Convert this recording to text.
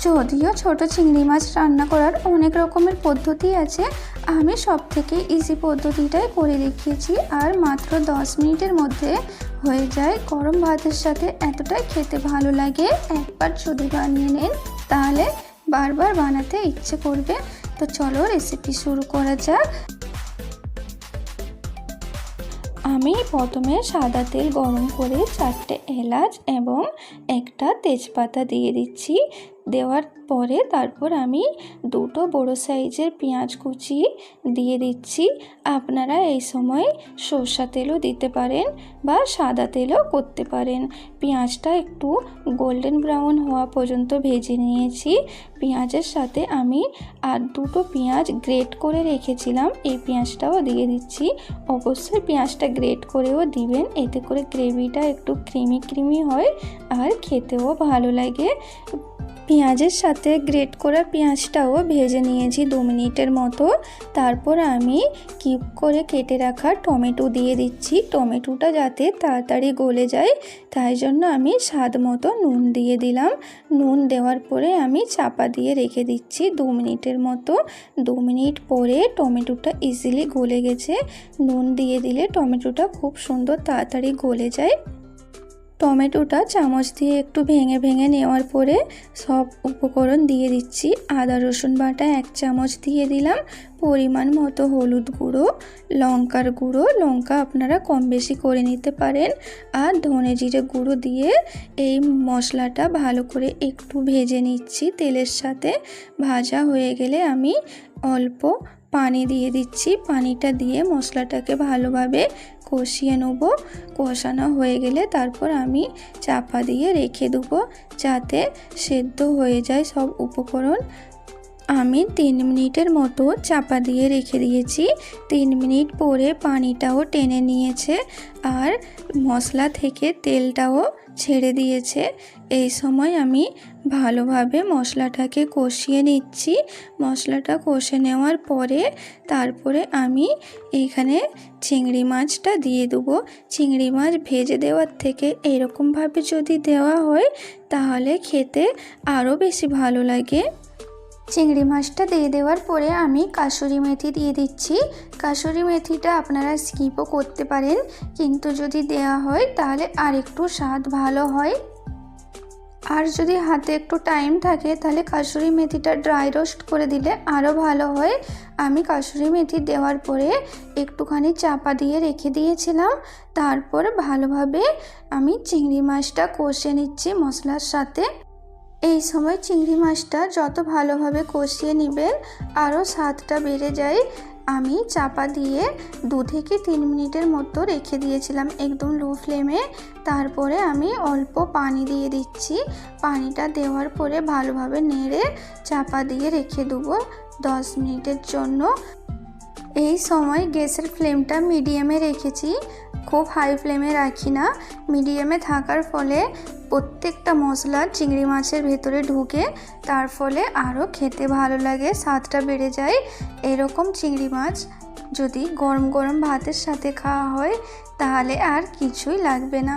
যদিও ছোট চিংড়ি মাছ রান্না করার অনেক রকমের পদ্ধতি আছে, আমি সবথেকে ইজি পদ্ধতিটাই করে দেখিয়েছি। আর মাত্র 10 মিনিটের মধ্যে হয়ে যায়। গরম ভাতের সাথে এতটাই খেতে ভালো লাগে, একবার যদি বানিয়ে নেন তাহলে বারবার বানাতে ইচ্ছে করবে। তো চলো রেসিপি শুরু করা যাক। আমি প্রথমে সাদা তেল গরম করে 4টে এলাচ এবং একটা তেজপাতা দিয়ে দিচ্ছি। দেওয়ার পরে তারপর আমি 2টো বড় সাইজের পেঁয়াজ কুচি দিয়ে দিচ্ছি। আপনারা এই সময় সরষা তেলও দিতে পারেন বা সাদা তেলও করতে পারেন। পেঁয়াজটা একটু গোল্ডেন ব্রাউন হওয়া পর্যন্ত ভেজে নিয়েছি। পেঁয়াজের সাথে আমি আর 2টো পেঁয়াজ গ্রেট করে রেখেছিলাম, এই পেঁয়াজটাও দিয়ে দিচ্ছি। অবশ্যই পেঁয়াজটা গ্রেট করেও দিবেন, এতে করে গ্রেভিটা একটু ক্রিমি হয় আর খেতেও ভালো লাগে। পেঁয়াজের সাথে গ্রেট করা পেঁয়াজটাও ভেজে নিয়েছি 2 মিনিটের মতো। তারপর আমি কিউব করে কেটে রাখা টমেটো দিয়ে দিচ্ছি। টমেটোটা যাতে তাড়াতাড়ি গলে যায় তাই জন্য আমি স্বাদ মতো নুন দিয়ে দিলাম। নুন দেওয়ার পরে আমি চাপা দিয়ে রেখে দিচ্ছি 2 মিনিটের মতো। 2 মিনিট পরে টমেটোটা ইজিলি গলে গেছে। নুন দিয়ে দিলে টমেটোটা খুব সুন্দর তাড়াতাড়ি গলে যায়। টমেটোটা চামচ দিয়ে একটু ভেঙে নেওয়ার পরে সব উপকরণ দিয়ে দিচ্ছি। আদা রসুন বাটা 1 চামচ দিয়ে দিলাম, পরিমাণ মতো হলুদ গুঁড়ো, লঙ্কার গুঁড়ো, লঙ্কা আপনারা কম বেশি করে নিতে পারেন, আর ধনে জিরে গুঁড়ো দিয়ে এই মশলাটা ভালো করে একটু ভেজে নিচ্ছি তেলের সাথে। ভাজা হয়ে গেলে আমি অল্প পানি দিয়ে দিচ্ছি। পানিটা দিয়ে মশলাটাকে ভালোভাবে কষিয়ে নেব। কষানো হয়ে গেলে তারপর আমি চাপা দিয়ে রেখে দেবো যাতে সেদ্ধ হয়ে যায় সব উপকরণ। আমি 3 মিনিটের মতো চাপা দিয়ে রেখে দিয়েছি। 3 মিনিট পরে পানিটাও টেনে নিয়েছে আর মশলা থেকে তেলটাও ছেড়ে দিয়েছে। এই সময় আমি ভালোভাবে মশলাটাকে কষিয়ে নিচ্ছি। মশলাটা কষে নেওয়ার পরে তারপরে আমি এখানে চিংড়ি মাছটা দিয়ে দেবো। চিংড়ি মাছ ভেজে দেওয়ার থেকে এরকমভাবে যদি দেওয়া হয় তাহলে খেতে আরও বেশি ভালো লাগে। চিংড়ি মাছটা দিয়ে দেওয়ার পরে আমি কাসুরি মেথি দিয়ে দিচ্ছি। কাসুরি মেথিটা আপনারা স্কিপও করতে পারেন, কিন্তু যদি দেওয়া হয় তাহলে আর একটু স্বাদ ভালো হয়। আর যদি হাতে একটু টাইম থাকে তাহলে কাসুরি মেথিটা ড্রাই রোস্ট করে দিলে আরও ভালো হয়। আমি কাসুরি মেথি দেওয়ার পরে একটুখানি চাপা দিয়ে রেখে দিয়েছিলাম। তারপর ভালোভাবে আমি চিংড়ি মাছটা কষে নিচ্ছি মশলার সাথে। এই সময় চিংড়ি মাছটা যত ভালোভাবে কষিয়ে নেবেন আরও স্বাদটা বেড়ে যায়। আমি চাপা দিয়ে 2 থেকে 3 মিনিটের মতো রেখে দিয়েছিলাম একদম লো ফ্লেমে। তারপরে আমি অল্প পানি দিয়ে দিচ্ছি। পানিটা দেওয়ার পরে ভালোভাবে নেড়ে চাপা দিয়ে রেখে দেবো 10 মিনিটের জন্য। এই সময় গ্যাসের ফ্লেমটা মিডিয়ামে রেখেছি, খুব হাই ফ্লেমে রাখি না। মিডিয়ামে থাকার ফলে প্রত্যেকটা মশলা চিংড়ি মাছের ভেতরে ঢুকে, তার ফলে আরও খেতে ভালো লাগে, স্বাদটা বেড়ে যায়। এরকম চিংড়ি মাছ যদি গরম গরম ভাতের সাথে খাওয়া হয় তাহলে আর কিছুই লাগবে না।